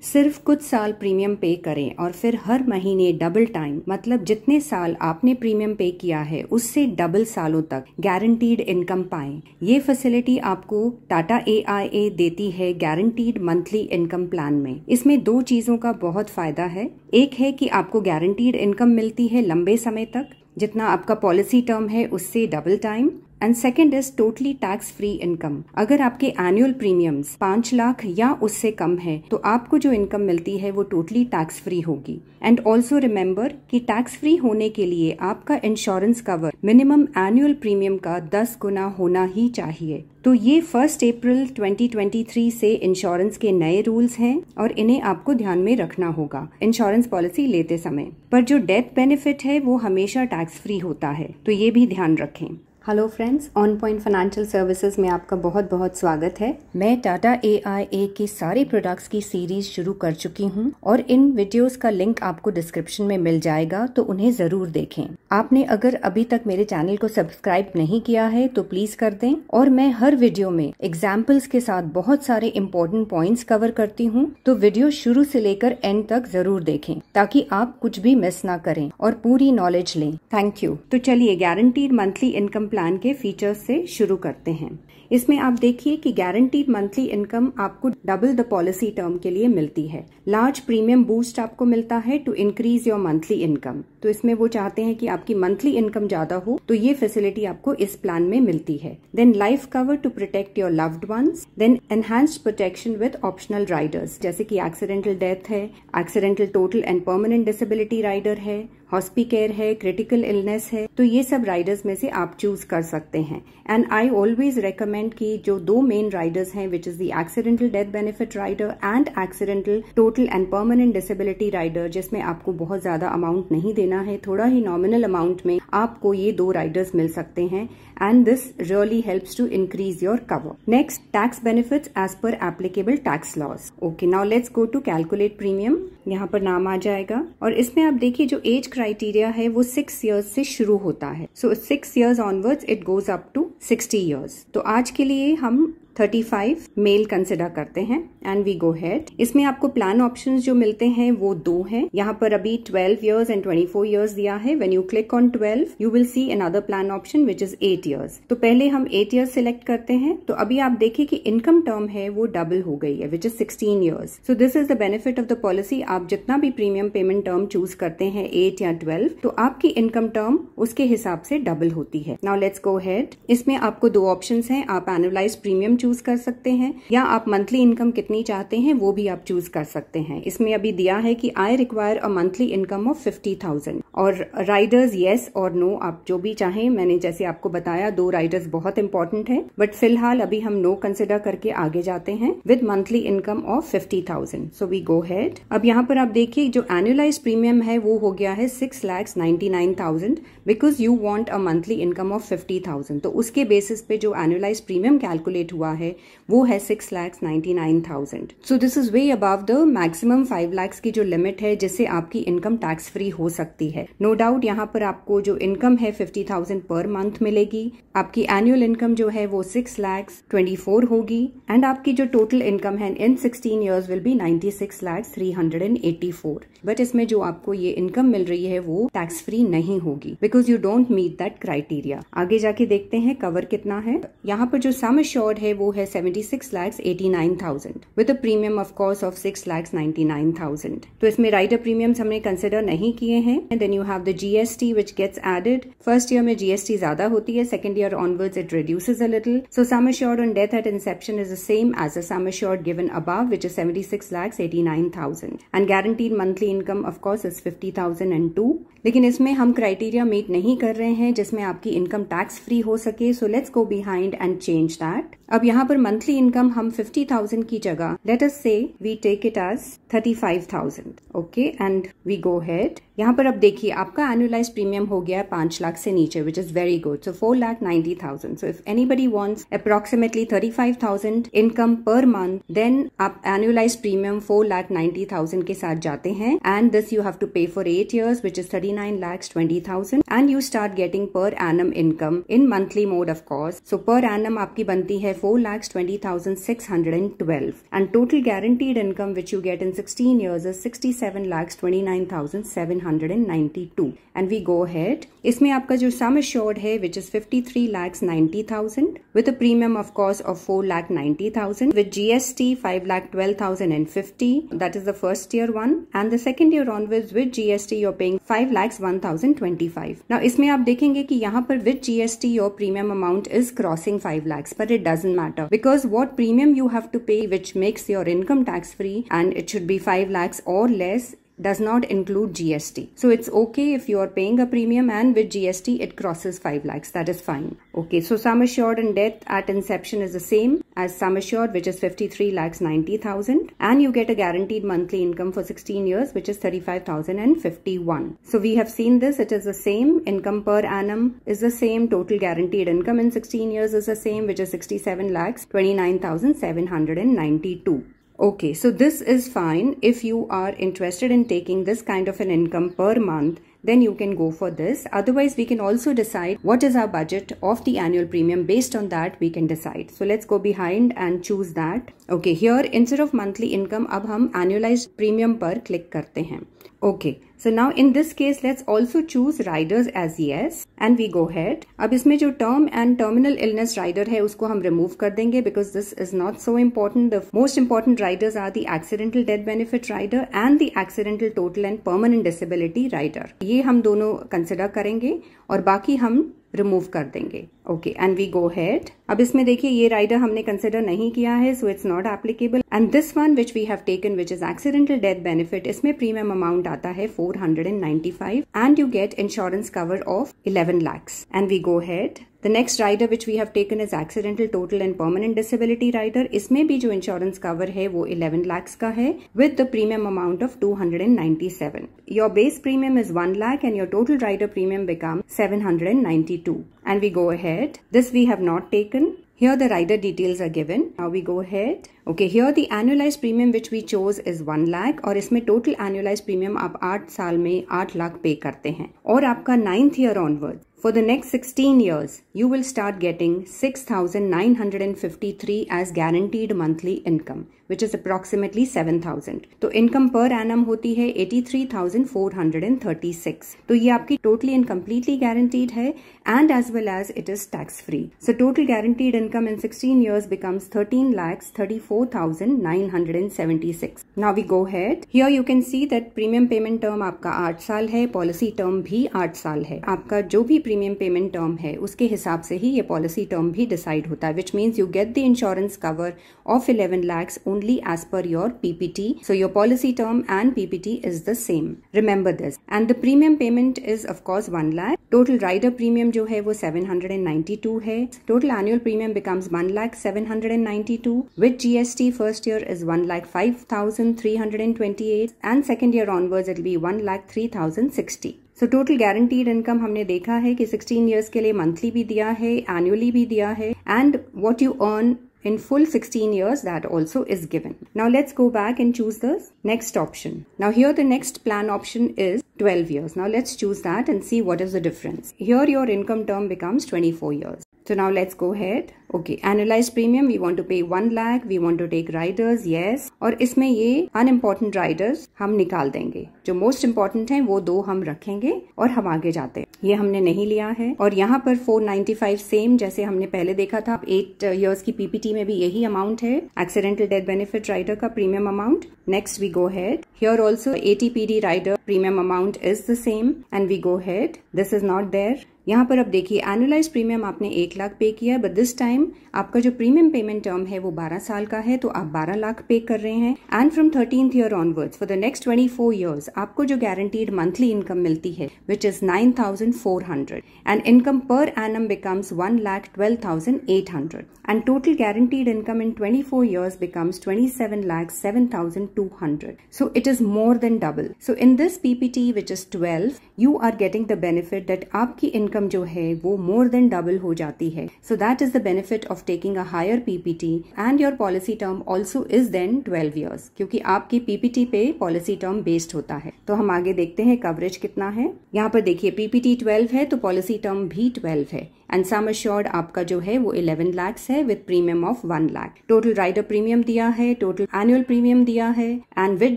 सिर्फ कुछ साल प्रीमियम पे करें और फिर हर महीने डबल टाइम, मतलब जितने साल आपने प्रीमियम पे किया है उससे डबल सालों तक गारंटीड इनकम पाएं। ये फैसिलिटी आपको टाटा AIA देती है गारंटीड मंथली इनकम प्लान में। इसमें दो चीजों का बहुत फायदा है। एक है कि आपको गारंटीड इनकम मिलती है लंबे समय तक, जितना आपका पॉलिसी टर्म है उससे double time. And second is totally tax free income. अगर आपके एनुअल प्रीमियम्स 5 लाख या उससे कम है तो आपको जो इनकम मिलती है वो टोटली टैक्स फ्री होगी। एंड ऑल्सो रिमेम्बर कि टैक्स फ्री होने के लिए आपका insurance cover minimum annual premium का 10 गुना होना ही चाहिए। तो ये 1 अप्रैल 2023 से इंश्योरेंस के नए रूल्स हैं और इन्हें आपको ध्यान में रखना होगा इंश्योरेंस पॉलिसी लेते समय। पर जो डेथ बेनिफिट है वो हमेशा टैक्स फ्री होता है, तो ये भी ध्यान रखें। Hello friends, on point financial services में आपका बहुत बहुत स्वागत है। मैं टाटा AIA के सारे प्रोडक्ट्स की सीरीज शुरू कर चुकी हूं और इन वीडियोस का लिंक आपको डिस्क्रिप्शन में मिल जाएगा, तो उन्हें जरूर देखें। आपने अगर अभी तक मेरे चैनल को सब्सक्राइब नहीं किया है तो प्लीज कर दें। और मैं हर वीडियो में एग्जाम्पल्स के साथ बहुत सारे इंपॉर्टेंट पॉइंट्स कवर करती हूँ, तो वीडियो शुरू से लेकर एंड तक जरूर देखें ताकि आप कुछ भी मिस ना करें और पूरी नॉलेज लें। Thank you. तो चलिए गारंटीड मंथली इनकम प्लान के फीचर्स से शुरू करते हैं। इसमें आप देखिए कि गारंटीड मंथली इनकम आपको डबल द पॉलिसी टर्म के लिए मिलती है। लार्ज प्रीमियम बूस्ट आपको मिलता है to increase your monthly income. तो इसमें वो चाहते हैं कि आपकी मंथली इनकम ज्यादा हो, तो ये फैसिलिटी आपको इस प्लान में मिलती है। Then life cover to protect your loved ones. Then enhanced protection with optional riders, जैसे कि एक्सीडेंटल डेथ है, accidental total and permanent disability rider है, हॉस्पी केयर है, क्रिटिकल इलनेस है। तो ये सब राइडर्स में से आप चूज कर सकते हैं। एंड आई ऑलवेज रेकमेंड कि जो दो मेन राइडर्स हैं, which is the accidental death benefit rider and accidental total and permanent disability rider, जिसमें आपको बहुत ज्यादा अमाउंट नहीं देना है, थोड़ा ही नॉमिनल अमाउंट में आपको ये दो राइडर्स मिल सकते हैं। And this really helps to increase your cover. Next, tax benefits as per applicable tax laws. Okay, now let's go to calculate premium. यहाँ पर नाम आ जाएगा और इसमें आप देखिए जो एज क्राइटेरिया है वो 6 इयर्स से शुरू होता है। So 6 years onwards it goes up to 60 years. तो आज के लिए हम 35 मेल कंसिडर करते हैं एंड वी गो हेड। इसमें आपको प्लान ऑप्शंस जो मिलते हैं वो 2 हैं। यहाँ पर अभी 12 इयर्स एंड 24 इयर्स दिया है। When you click on 12 you will see another plan option which is 8 years. तो पहले हम 8 इयर्स सिलेक्ट करते हैं। तो अभी आप देखिए कि इनकम टर्म है वो डबल हो गई है, which is 16 years. So this is the benefit of the policy. आप जितना भी प्रीमियम पेमेंट टर्म चूज करते हैं, 8 या 12, तो आपकी इनकम टर्म उसके हिसाब से डबल होती है। Now let's go head. इसमें आपको 2 ऑप्शंस हैं। आप एनुअलाइज प्रीमियम चूज कर सकते हैं या आप मंथली इनकम कितनी चाहते हैं वो भी आप चूज कर सकते हैं। इसमें अभी दिया है कि I require a monthly income of 50,000 और राइडर्स येस और नो, आप जो भी चाहें। मैंने जैसे आपको बताया 2 राइडर्स बहुत इंपॉर्टेंट है, बट फिलहाल अभी हम नो कंसिडर करके आगे जाते हैं with monthly income of 50,000। So we go head. अब यहाँ पर आप देखिए जो एनुअलाइज प्रीमियम है वो हो गया है 6,99,000 because you want a monthly income of 50,000। तो उसके बेसिस पे जो एनुअलाइज प्रीमियम कैलकुलेट हुआ है वो है 6,99,000। सो this is way above the maximum 5 lakh की जो लिमिट है जिससे आपकी इनकम टैक्स फ्री हो सकती है। नो डाउट यहाँ पर आपको जो इनकम है 50,000 पर मंथ मिलेगी। आपकी एनुअल इनकम जो है वो 6,24,000 होगी एंड आपकी जो टोटल इनकम है इन 16 इयर्स विल बी 96,384। बट इसमें जो आपको ये इनकम मिल रही है वो टैक्स फ्री नहीं होगी because you don't meet that criteria. आगे जाके देखते हैं कवर कितना है। यहाँ पर जो सम एश्योर्ड है वो है 76,89,000 with a premium of course of 6,99,000। तो इसमें राइडर प्रीमियम्स हमने कंसिडर नहीं किए हैं। Then you have the GST which gets added. First year में GST ज्यादा होती है, second year onwards it reduces a little. So sum assured on death at inception is the same as the sum assured given above which is 76,89,000 and guaranteed monthly income of course is 50,002। लेकिन इसमें हम criteria meet नहीं कर रहे हैं जिसमें आपकी income tax free हो सके। So let's go behind and change that. अब यहाँ पर मंथली इनकम हम 50,000 की जगह लेट अस से we take it as 35,000। Okay, and we go head. यहाँ पर अब देखिए आपका एनुअलाइज प्रीमियम हो गया 5 लाख से नीचे, which is very good. So 4,90,000। So if anybody wants approximately 35,000 income per month, then आप एनुअलाइज प्रीमियम 4,90,000 के साथ जाते हैं and this you have to pay for 8 years which is 39,20,000 and you start getting per annum income in monthly mode of course. So per annum आपकी बनती है 4,20,612 and total guaranteed income which you get in 16 years is 67,29,792 and we go ahead. इसमें आपका जो sum assured है which is 53,90,000 with a premium of course of 4,90,000 with GST 5,12,050, that is the first year one, and the second year onwards with GST you're paying 5,01,025. Now इसमें आप देखेंगे कि यहाँ पर with GST your premium amount is crossing 5 lakhs, but it doesn't matter because what premium you have to pay which makes your income tax free and it should be 5 lakhs or less does not include GST. So it's okay if you are paying a premium and with GST it crosses 5 lakhs. That is fine. Okay, so sum assured and death at inception is the same as sum assured which is 53,90,000 and you get a guaranteed monthly income for 16 years which is 35,051. So we have seen this, it is the same. Income per annum is the same. Total guaranteed income in 16 years is the same which is 67,29,792. Okay, so this is fine. If you are interested in taking this kind of an income per month, then you can go for this. Otherwise, we can also decide what is our budget of the annual premium. Based on that, we can decide. So let's go behind and choose that. Okay, here instead of monthly income, अब हम annualized premium पर click करते हैं. Okay, so now in this case, let's also choose riders as yes and we go ahead. अब इसमें जो term and terminal illness rider है उसको हम remove कर देंगे because this is not so important. The most important riders are the accidental death benefit rider and the accidental total and permanent disability rider. ये हम दोनों consider करेंगे और बाकी हम रिमूव कर देंगे. Okay and we go head. अब इसमें देखिए ये राइडर हमने कंसिडर नहीं किया है so it's not applicable and this one which we have taken which is accidental death benefit, इसमें प्रीमियम अमाउंट आता है 495 and you get insurance cover of 11 lakhs and we go head. The next rider which we have taken is accidental total and permanent disability rider. इसमें भी जो insurance cover है वो 11 lakhs का है with the premium amount of 297. Your base premium is 1 lakh and your total rider premium becomes 792. And we go ahead. This we have not taken. Here the rider details are given. Now we go ahead. Okay, here the annualized premium which we chose is 1 lakh और इसमें total annualized premium आप 8 साल में 8 लाख पे करते हैं और आपका 9th year onwards for the next 16 years you will start getting 6,953 as guaranteed monthly income which is approximately 7,000. तो income per annum होती है 83,436. तो ये आपकी totally and completely guaranteed है and as well as it is tax free. So total guaranteed income in 16 years becomes 13,34,976. Now we go ahead. Here you can see that premium payment term आपका 8 साल है, policy term भी 8 साल है. आपका जो भी premium payment term है उसके हिसाब से ही ये policy term भी decide होता है, which means you get the insurance cover of 11 lakhs only as per your PPT. So your policy term and PPT is the same. Remember this. And the premium payment is of course 1 lakh. Total rider premium जो है वो 792 है. Total annual premium becomes 1,07,792. With GST first year is 1,05,328 and second year onwards it will be 1,03,060. So total guaranteed income हमने देखा है कि 16 years के लिए monthly भी दिया है, annually भी दिया है and what you earn in full 16 years that also is given. Now let's go back and choose the next option. Now here the next plan option is 12 years. Now let's choose that and see what is the difference. Here your income term becomes 24 years. So now let's go ahead. Okay, annualized premium we want to pay 1 lakh. We want to take riders, yes. और इसमें ये unimportant riders हम निकाल देंगे. जो most important हैं वो 2 हम रखेंगे और हम आगे जाते हैं. ये हमने नहीं लिया है और यहाँ पर 495 सेम जैसे हमने पहले देखा था. 8 years की PPT में भी यही अमाउंट है. Accidental death benefit rider का premium amount. Next we go ahead. Here also ATPD rider premium amount is the same and we go ahead. This is not there. यहाँ पर अब देखिए एनुअलाइज प्रीमियम आपने 1 लाख पे किया बट दिस टाइम आपका जो प्रीमियम पेमेंट टर्म है वो 12 साल का है तो आप 12 लाख पे कर रहे हैं and from 13th year onwards for the next 24 years आपको जो गारंटीड मंथली इनकम मिलती है which is 9,400 and income per annum becomes 1,12,800 and total guaranteed income in 24 years becomes 27,07,200. So it is more than double. So in this PPT which is 12, you are getting the benefit that आपकी income income जो है वो more than double हो जाती है। So that is the benefit of taking a higher PPT and your policy term also is then 12 years, क्योंकि आपकी PPT पे पॉलिसी टर्म बेस्ड होता है। तो हम आगे देखते हैं कवरेज कितना है। यहाँ पर देखिए पीपीटी 12 है तो पॉलिसी टर्म भी 12 है एंड सम अश्योर्ड आपका जो है वो 11 लाख है with premium of 1 lakh. Total rider premium दिया है, टोटल एनुअल प्रीमियम दिया है and with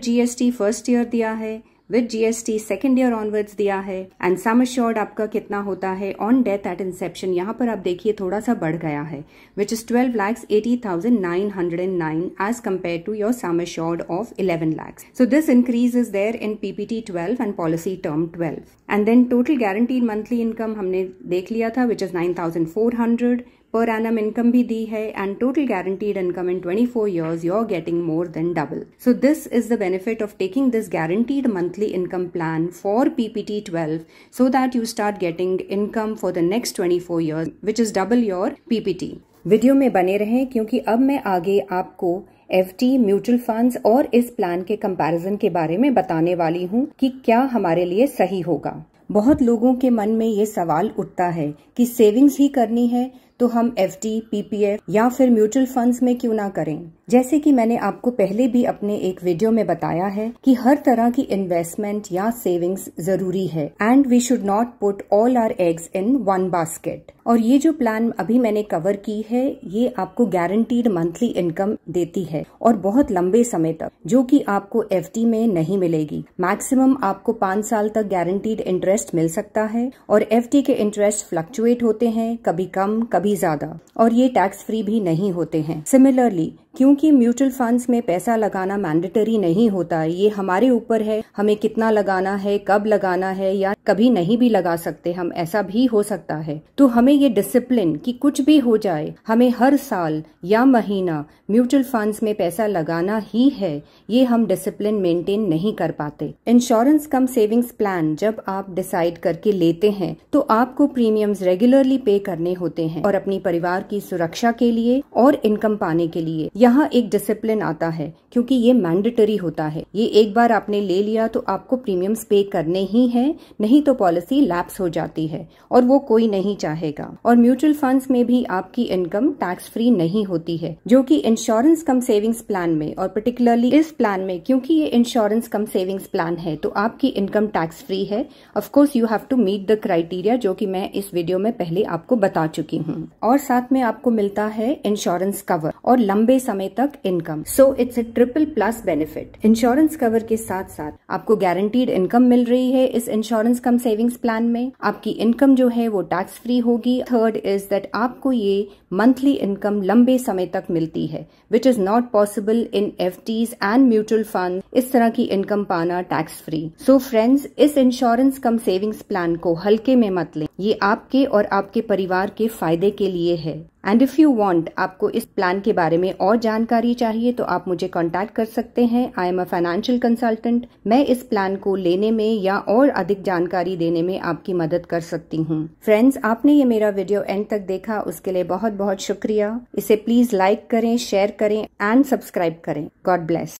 GST first year दिया है, with GST second year onwards दिया है एंड सम अश्योर्ड आपका कितना होता है ऑन डेथ एट इंसेप्शन। यहाँ पर आप देखिए थोड़ा सा बढ़ गया है which is 12,80,909 as compare to your sum assured of 11 lakhs. So this increase is there in PPT 12 and policy term 12. And then total guaranteed monthly income हमने देख लिया था which is 9,400. Per annum income भी दी है and total guaranteed income in 24 years you are getting more than double. So this is the benefit of taking this guaranteed monthly income plan for PPT 12 so that you start getting income for the next 24 years which is double your PPT. Video में बने रहें क्योंकि अब मैं आगे आपको FD, mutual funds और इस प्लान के कंपैरिजन के बारे में बताने वाली हूँ कि क्या हमारे लिए सही होगा. बहुत लोगों के मन में ये सवाल उठता है कि सेविंग्स ही करनी है तो हम FD, PPF या फिर म्यूचुअल फंड्स में क्यों ना करें. जैसे कि मैंने आपको पहले भी अपने एक वीडियो में बताया है कि हर तरह की इन्वेस्टमेंट या सेविंग्स जरूरी है and we should not put all our eggs in one basket. और ये जो प्लान अभी मैंने कवर की है ये आपको गारंटीड मंथली इनकम देती है और बहुत लंबे समय तक, जो कि आपको FD में नहीं मिलेगी. मैक्सिमम आपको 5 साल तक गारंटीड इंटरेस्ट मिल सकता है और FD के इंटरेस्ट फ्लक्चुएट होते हैं, कभी कम कभी ज्यादा, और ये टैक्स फ्री भी नहीं होते हैं. सिमिलरली क्योंकि म्यूचुअल फंड्स में पैसा लगाना मैंडेटरी नहीं होता, ये हमारे ऊपर है हमें कितना लगाना है, कब लगाना है, या कभी नहीं भी लगा सकते हम, ऐसा भी हो सकता है. तो हमें ये डिसिप्लिन कि कुछ भी हो जाए हमें हर साल या महीना म्यूचुअल फंड्स में पैसा लगाना ही है, ये हम डिसिप्लिन मेंटेन नहीं कर पाते. इंश्योरेंस कम सेविंग्स प्लान जब आप डिसाइड करके लेते हैं तो आपको प्रीमियम्स रेगुलरली पे करने होते हैं और अपनी परिवार की सुरक्षा के लिए और इनकम पाने के लिए यहाँ एक डिसिप्लिन आता है क्योंकि ये मैंडेटरी होता है. ये एक बार आपने ले लिया तो आपको प्रीमियम्स पे करने ही हैं, नहीं तो पॉलिसी लैप्स हो जाती है और वो कोई नहीं चाहेगा. और म्यूचुअल फंड्स में भी आपकी इनकम टैक्स फ्री नहीं होती है, जो कि इंश्योरेंस कम सेविंग्स प्लान में और पर्टिकुलरली इस प्लान में, क्योंकि ये इंश्योरेंस कम सेविंग्स प्लान है तो आपकी इनकम टैक्स फ्री है. Of course you have to meet the criteria जो कि मैं इस वीडियो में पहले आपको बता चुकी हूँ. और साथ में आपको मिलता है इंश्योरेंस कवर और लंबे समय तक income. So it's a triple plus benefit. Insurance cover के साथ साथ आपको गारंटीड इनकम मिल रही है इस इंश्योरेंस कम सेविंग्स प्लान में. आपकी इनकम जो है वो टैक्स फ्री होगी. थर्ड इज दैट आपको ये मंथली इनकम लंबे समय तक मिलती है which is not possible in FDs and mutual fund. इस तरह की इनकम पाना टैक्स फ्री. सो फ्रेंड्स, इस इंश्योरेंस कम सेविंग्स प्लान को हल्के में मत लें, ये आपके और आपके परिवार के फायदे के लिए है. एंड इफ यू वांट, आपको इस प्लान के बारे में और जानकारी चाहिए तो आप मुझे कांटेक्ट कर सकते हैं. I am a financial consultant. मैं इस प्लान को लेने में या और अधिक जानकारी देने में आपकी मदद कर सकती हूँ. फ्रेंड्स, आपने ये मेरा वीडियो एंड तक देखा उसके लिए बहुत बहुत शुक्रिया. इसे प्लीज लाइक करें, शेयर करें एंड सब्सक्राइब करें. God bless.